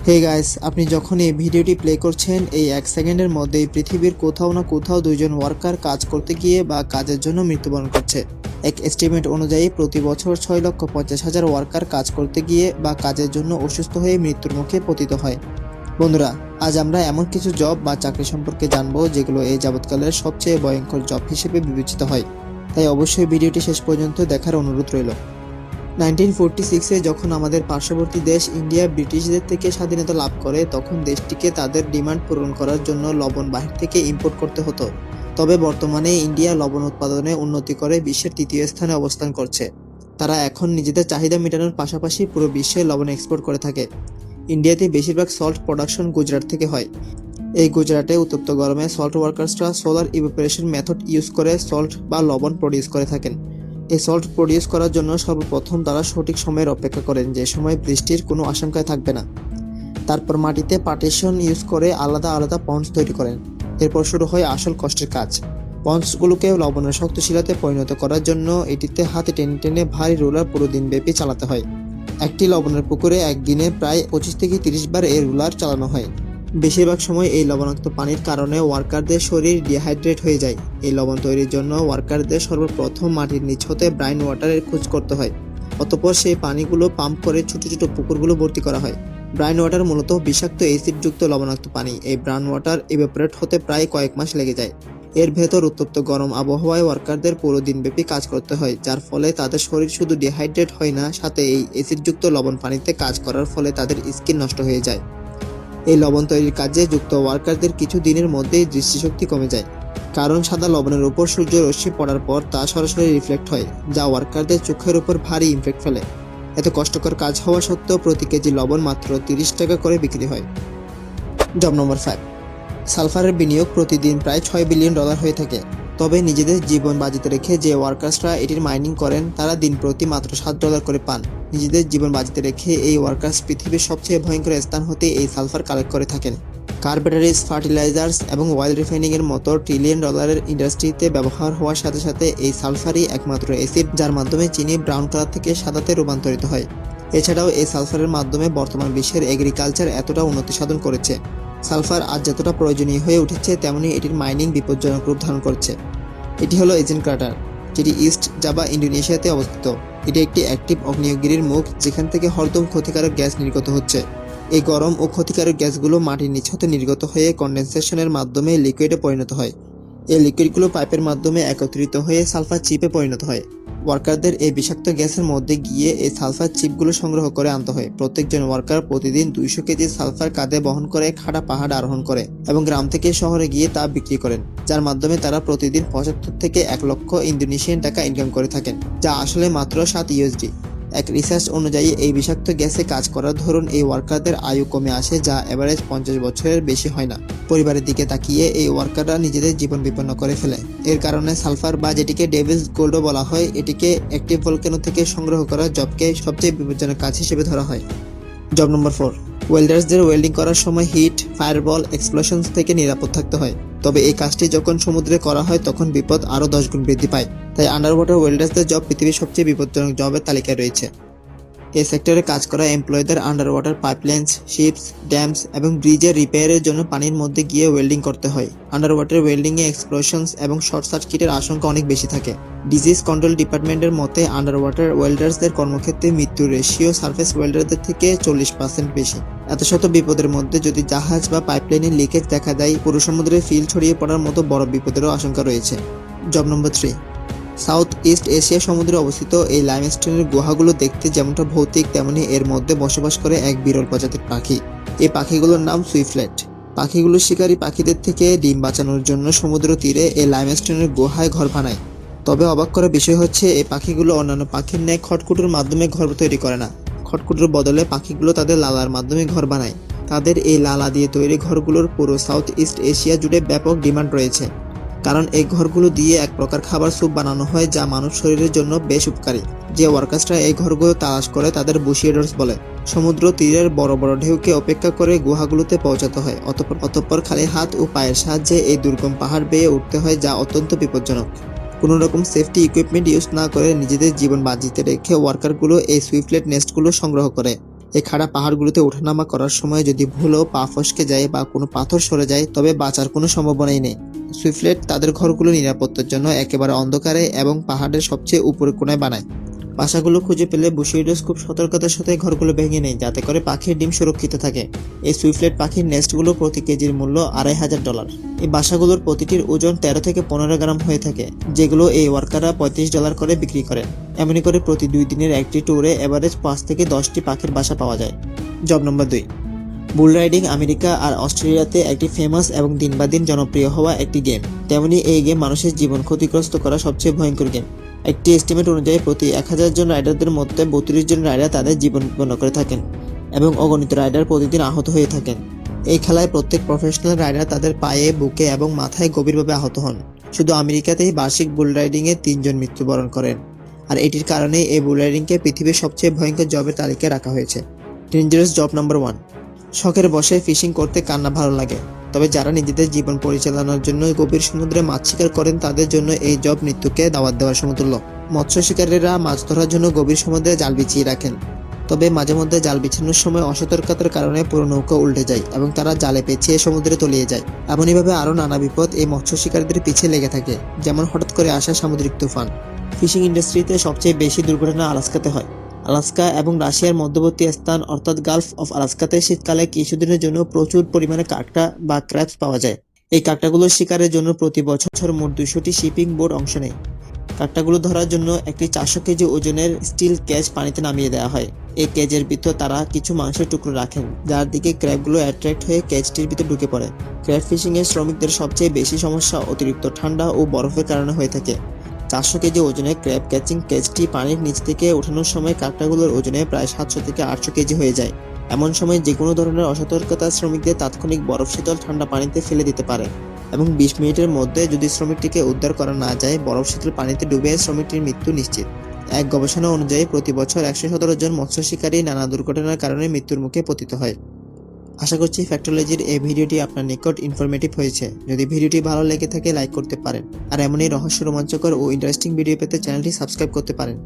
Hey guys, আপনি যখন এই ভিডিওটি প্লে করছেন এই 1 সেকেন্ডের মধ্যেই পৃথিবীর কোথাও না কোথাও দুইজন ওয়ার্কার কাজ করতে গিয়ে বা কাজের জন্য মৃত্যুবরণ করছে। এক এস্টিমেট অনুযায়ী প্রতি বছর 6,50,000 ওয়ার্কার কাজ করতে গিয়ে বা কাজের জন্য অসুস্থ হয়ে মৃত্যুর মুখে পতিত হয়। বন্ধুরা, আজ আমরা এমন কিছু জব বা চাকরি সম্পর্কে জানবো যেগুলো এই যাবৎকালের সবচেয়ে ভয়ঙ্কর জব হিসেবে বিবেচিত হয়। তাই অবশ্যই ভিডিওটি শেষ পর্যন্ত দেখার অনুরোধ রইল। 1946-এ যখন আমাদের পার্শ্ববর্তী দেশ ইন্ডিয়া ব্রিটিশদের থেকে স্বাধীনতা লাভ করে, তখন দেশটিকে তাদের ডিমান্ড পূরণ করার জন্য লবণ বাহির থেকে ইম্পোর্ট করতে হতো। তবে বর্তমানে ইন্ডিয়া লবণ উৎপাদনে উন্নতি করে বিশ্বের 3য় স্থানে অবস্থান করছে। তারা এখন নিজেদের চাহিদা মেটানোর পাশাপাশি পুরো বিশ্বে লবণ এক্সপোর্ট করে থাকে। ইন্ডিয়াতে বেশিরভাগ সল্ট প্রোডাকশন গুজরাট থেকে হয়। এই গুজরাটে উত্তপ্ত গরমে সল্ট ওয়ার্কার্সরা সোলার ইভাপোরেশন মেথড ইউজ করে সল্ট বা লবণ প্রডিউস করে থাকেন। এই সল্ট প্রডিউস করার জন্য সর্বপ্রথম তারা সঠিক সময়ের অপেক্ষা করেন, যে সময় বৃষ্টির কোনো আশঙ্কায় থাকবে না। তারপর মাটিতে পার্টিশন ইউজ করে আলাদা আলাদা পন্ডস তৈরি করেন। এরপর শুরু হয় আসল কষ্টের কাজ। পন্ডসগুলোকে লবণের শক্তিশীলতায় পরিণত করার জন্য এটিতে হাতে টেনে টেনে ভারী রোলার পুরো দিন ব্যাপী চালাতে হয়। একটি লবণের পুকুরে একদিনে প্রায় 25 থেকে 30 বার এই রোলার চালানো হয়। বেশিরভাগ সময় এই লবণাক্ত পানির কারণে ওয়ার্কারদের শরীর ডিহাইড্রেট হয়ে যায়। এই লবণ তৈরির জন্য ওয়ার্কারদের সর্বপ্রথম মাটির নিচ হতে ব্রাইন ওয়াটারের খোঁজ করতে হয়। অতঃপর সেই পানিগুলো পাম্প করে ছোট ছোট পুকুরগুলো ভর্তি করা হয়। ব্রাইন ওয়াটার মূলত বিষাক্ত অ্যাসিডযুক্ত লবণাক্ত পানি। এই ব্রাউন ওয়াটার ইভাপোরেট হতে প্রায় কয়েক মাস লেগে যায়। এর ভেতর উত্তপ্ত গরম আবহাওয়ায় ওয়ার্কারদের পুরো দিনব্যাপী কাজ করতে হয়, যার ফলে তাদের শরীর শুধু ডিহাইড্রেট হয় না, সাথে এই অ্যাসিডযুক্ত লবণ পানিতে কাজ করার ফলে তাদের স্কিন নষ্ট হয়ে যায়। এই লবণ তৈরির কাজে যুক্ত ওয়ার্কারদের কিছু দিনের মধ্যেই দৃষ্টিশক্তি কমে যায়, কারণ সাদা লবণের উপর সূর্য রশ্মি পড়ার পর তা সরাসরি রিফ্লেক্ট হয়, যা ওয়ার্কারদের চোখের উপর ভারী ইমপ্যাক্ট ফেলে। এত কষ্টকর কাজ হওয়া সত্ত্বেও প্রতি কেজি লবণ মাত্র 30 টাকা করে বিক্রি হয়। জব নম্বর 5, সালফারের বিনিয়োগ প্রতিদিন প্রায় $6 বিলিয়ন হয়ে থাকে। তবে নিজেদের জীবন বাজিতে রেখে যে ওয়ার্কার্সরা এটির মাইনিং করেন তারা দিন প্রতি মাত্র $7 করে পান। নিজেদের জীবন বাজিতে রেখে এই ওয়ার্কার্স পৃথিবীর সবচেয়ে ভয়ঙ্কর স্থান হতে এই সালফার কালেক্ট করে থাকেন। কার ব্যাটারিজ, ফার্টিলাইজার্স এবং অয়েল রিফাইনিং এর মতো $1 ট্রিলিয়ন ইন্ডাস্ট্রিতে ব্যবহার হওয়ার সাথে সাথে এই সালফারই একমাত্র অ্যাসিড যার মাধ্যমে চিনি ব্রাউন কালার থেকে সাদাতে রূপান্তরিত হয়। এছাড়াও এই সালফারের মাধ্যমে বর্তমান বিশ্বের এগ্রিকালচার এতটা উন্নতি সাধন করেছে। সালফার আজ যতটা প্রয়োজনীয় হয়ে উঠেছে, তেমনি এটির মাইনিং বিপজ্জনক রূপ ধারণ করছে। এটি হলো এজেন্ট ক্রাটার, যেটি ইস্ট জাভা ইন্দোনেশিয়াতে অবস্থিত। এটি একটি অ্যাক্টিভ আগ্নেয়গিরির মুখ, যেখান থেকে হরদম ক্ষতিকারক গ্যাস নির্গত হচ্ছে। এই গরম ও ক্ষতিকারক গ্যাসগুলো মাটির নিচ হতে নির্গত হয়ে কনডেনসেশনের মাধ্যমে লিকুইডে পরিণত হয়। এই লিকুইডগুলো পাইপের মাধ্যমে একত্রিত হয়ে সালফার চিপে পরিণত হয়। ওয়ার্কারদের এই বিষাক্ত গ্যাসের মধ্যে গিয়ে এই সালফার চিপগুলো সংগ্রহ করে আনতে হয়। প্রত্যেকজন ওয়ার্কার প্রতিদিন 200 কেজি সালফার কাঁধে বহন করে খাড়া পাহাড় আরোহণ করে এবং গ্রাম থেকে শহরে গিয়ে তা বিক্রি করেন, যার মাধ্যমে তারা প্রতিদিন 75 থেকে 1 লক্ষ ইন্দোনেশিয়ান টাকা ইনকাম করে থাকেন, যা আসলে মাত্র $7। এক রিসার্চ অনুযায়ী এই বিষাক্ত গ্যাসে কাজ করার ধরুন এই ওয়ার্কারদের আয়ু কমে আসে, যা এভারেজ 50 বছরের বেশি হয় না। পরিবারের দিকে তাকিয়ে এই ওয়ার্কাররা নিজেদের জীবন বিপন্ন করে ফেলে। এর কারণে সালফার, বা যেটিকে ডেভিলস গোল্ডও বলা হয়, এটিকে অ্যাক্টিভ ভলকেনো থেকে সংগ্রহ করা জবকে সবচেয়ে বিপজ্জনক কাজ হিসেবে ধরা হয়। জব নম্বর 4, ওয়েল্ডার্সদের ওয়েল্ডিং করার সময় হিট, ফায়ারবল, এক্সপ্লোশনস থেকে নিরাপদ থাকতে হয়। তবে এই কাজটি যখন সমুদ্রে করা হয় তখন বিপদ আরও 10 গুণ বৃদ্ধি পায়। তাই আন্ডার ওয়াটার ওয়েল্ডার্সদের জব পৃথিবীর সবচেয়ে বিপজ্জনক জবের তালিকায় রয়েছে। এই সেক্টরে কাজ করা এমপ্লয়ীদের আন্ডার ওয়াটার পাইপলাইন্স, শিপস, ড্যামস এবং ব্রিজের রিপেয়ারের জন্য পানির মধ্যে গিয়ে ওয়েল্ডিং করতে হয়। আন্ডার ওয়াটার ওয়েল্ডিংয়ে এক্সপ্লোশনস এবং শর্ট সার্কিটের আশঙ্কা অনেক বেশি থাকে। ডিজিজ কন্ট্রোল ডিপার্টমেন্টের মতে আন্ডার ওয়াটার ওয়েল্ডার্সদের কর্মক্ষেত্রে মৃত্যুর রেশিও সারফেস ওয়েল্ডারদের থেকে 40% বেশি। এত শত বিপদের মধ্যে যদি জাহাজ বা পাইপলাইনের লিকেজ দেখা দেয়, পুরো সমুদ্রে ফিল ছড়িয়ে পড়ার মতো বড় বিপদেরও আশঙ্কা রয়েছে। জব নম্বর 3, সাউথ ইস্ট এশিয়া সমুদ্রে অবস্থিত এই লাইমস্টোনের গুহাগুলো দেখতে যেমনটা ভৌতিক, তেমনি এর মধ্যে বসবাস করে এক বিরল প্রজাতির পাখি। এই পাখিগুলোর নাম সুইফলেট। পাখিগুলো শিকারী পাখিদের থেকে ডিম বাঁচানোর জন্য সমুদ্র তীরে এই লাইমস্টোনের গুহায় ঘর বানায়। তবে অবাক করার বিষয় হচ্ছে, এই পাখিগুলো অন্যান্য পাখির ন্যায় খড়কুটোর মাধ্যমে ঘর তৈরি করে না। খড়কুটোর বদলে পাখিগুলো তাদের লালার মাধ্যমে ঘর বানায়। তাদের এই লালা দিয়ে তৈরি ঘরগুলোর পুরো সাউথ ইস্ট এশিয়া জুড়ে ব্যাপক ডিমান্ড রয়েছে, কারণ এই ঘরগুলো দিয়ে এক প্রকার খাবার স্যুপ বানানো হয়, যা মানব শরীরের জন্য বেশ উপকারী। যে ওয়ার্কার্সরা এই ঘরগুলো তালাশ করে তাদের বুশিয়েডার্স বলে। সমুদ্র তীরের বড় বড় ঢেউকে অপেক্ষা করে গুহাগুলোতে পৌঁছাতে হয়। অতঃপর খালি হাত ও পায়ের সাহায্যে এই দুর্গম পাহাড় বেয়ে উঠতে হয়, যা অত্যন্ত বিপজ্জনক। কোনো রকম সেফটি ইকুইপমেন্ট ইউজ না করে নিজেদের জীবন বাজিতে রেখে ওয়ার্কারগুলো এই সুইফলেট নেস্টগুলো সংগ্রহ করে। এই খাড়া পাহাড়গুলোতে ওঠানামা করার সময় যদি ভুলও পা ফসকে যায় বা কোনো পাথর সরে যায় তবে বাঁচার কোনো সম্ভাবনাই নেই। সুইফলেট তাদের ঘরগুলো নিরাপত্তার জন্য একেবারে অন্ধকারে এবং পাহাড়ের সবচেয়ে উপরের কোণায় বানায়। বাসাগুলো খুঁজে পেলে বুশিডোস খুব সতর্কতার সাথে ঘরগুলো ভেঙে নেয় যাতে করে পাখির ডিম সুরক্ষিত থাকে। এই সুইফলেট পাখির নেস্টগুলো প্রতি কেজির মূল্য $2500। এই বাসাগুলোর প্রতিটির ওজন 13 থেকে 15 গ্রাম হয়ে থাকে, যেগুলো এই ওয়ার্কাররা $35 করে বিক্রি করেন। এমনি করে প্রতি 2 দিনের একটি ট্যুরে এভারেজ 5 থেকে 10টি পাখির বাসা পাওয়া যায়। জব নম্বর 2, বুল রাইডিং আমেরিকা আর অস্ট্রেলিয়াতে একটি ফেমাস এবং দিন বা দিন জনপ্রিয় হওয়া একটি গেম। তেমনি এই গেম মানুষের জীবন ক্ষতিগ্রস্ত করা সবচেয়ে ভয়ঙ্কর গেম। একটি এস্টিমেট অনুযায়ী প্রতি 1000 জন রাইডারদের মধ্যে 32 জন রাইডার তাদের জীবন বিপন্ন করে থাকেন এবং অগণিত রাইডার প্রতিদিন আহত হয়ে থাকেন। এই খেলায় প্রত্যেক প্রফেশনাল রাইডার তাদের পায়ে, বুকে এবং মাথায় গভীরভাবে আহত হন। শুধু আমেরিকাতেই বার্ষিক বুল রাইডিংয়ে 3 জন মৃত্যুবরণ করেন, আর এটির কারণে এই বুল রাইডিংকে পৃথিবীর সবচেয়ে ভয়ঙ্কর জবের তালিকায় রাখা হয়েছে। ডেঞ্জারাস জব নাম্বার 1, শখের বসে ফিশিং করতে কান্না ভালো লাগে, তবে যারা নিজেদের জীবন পরিচালনার জন্য গভীর সমুদ্রে মাছ শিকার করেন তাদের জন্য এই জব মৃত্যুকে দাওয়াত দেওয়ার সমতুল্য। মৎস্য শিকারীরা মাছ ধরার জন্য গভীর সমুদ্রে জাল বিছিয়ে রাখেন, তবে মাঝে মধ্যে জাল বিছানোর সময় অসতর্কতার কারণে পুরো নৌকা উল্টে যায় এবং তারা জালে পেঁচিয়ে সমুদ্রে তলিয়ে যায়। এমনইভাবে আরও নানা বিপদ এই মৎস্য শিকারীদের পিছিয়ে লেগে থাকে, যেমন হঠাৎ করে আসা সামুদ্রিক তুফান। ফিশিং ইন্ডাস্ট্রিতে সবচেয়ে বেশি দুর্ঘটনা আলাস্কাতে হয়। আলাস্কা এবং রাশিয়ার মধ্যবর্তী স্থান অর্থাৎ গালফ অফ আলাস্কাতে শীতকালে কিছুদিনের জন্য প্রচুর পরিমাণে কাঁকড়া বা ক্র্যাবস পাওয়া যায়। এই কাঁকড়াগুলোর শিকারের জন্য প্রতি বছর মোট 200টি শিপিং বোট অংশ নেয়। কাঁকড়াগুলো ধরার জন্য একটি 400 কেজি ওজনের স্টিল কেজ পানিতে নামিয়ে দেওয়া হয়। এই কেজের ভিতর তারা কিছু মাংসের টুকরো রাখেন, যার দিকে ক্র্যাবগুলো অ্যাট্রাক্ট হয়ে কেজটির ভিতর ঢুকে পড়ে। ক্র্যাব ফিশিং এর শ্রমিকদের সবচেয়ে বেশি সমস্যা অতিরিক্ত ঠান্ডা ও বরফের কারণে হয়ে থাকে। 400 কেজি ওজনের ক্র্যাব ক্যাচিং কেজটি পানির নিচ থেকে ওঠানোর সময় কাঁকড়াগুলোর ওজনে প্রায় 700 থেকে 800 কেজি হয়ে যায়। এমন সময় যে কোনো ধরনের অসতর্কতা শ্রমিকদের তাৎক্ষণিক বরফ শীতল ঠান্ডা পানিতে ফেলে দিতে পারে এবং 20 মিনিটের মধ্যে যদি শ্রমিকটিকে উদ্ধার করা না যায় বরফ শীতল পানিতে ডুবে শ্রমিকটির মৃত্যু নিশ্চিত। এক গবেষণা অনুযায়ী প্রতি বছর 117 জন মৎস্য শিকারী নানা দুর্ঘটনার কারণে মৃত্যুর মুখে পতিত হয়। আশা করছি ফ্যাক্টোলজির এই ভিডিওটি আপনার নিকট ইনফরমেটিভ হয়েছে। যদি ভিডিওটি ভালো লেগে থাকে লাইক করতে পারেন, আর এমনই রহস্য, রোমাঞ্চকর ও ইন্টারেস্টিং ভিডিও পেতে চ্যানেলটি সাবস্ক্রাইব করতে পারেন।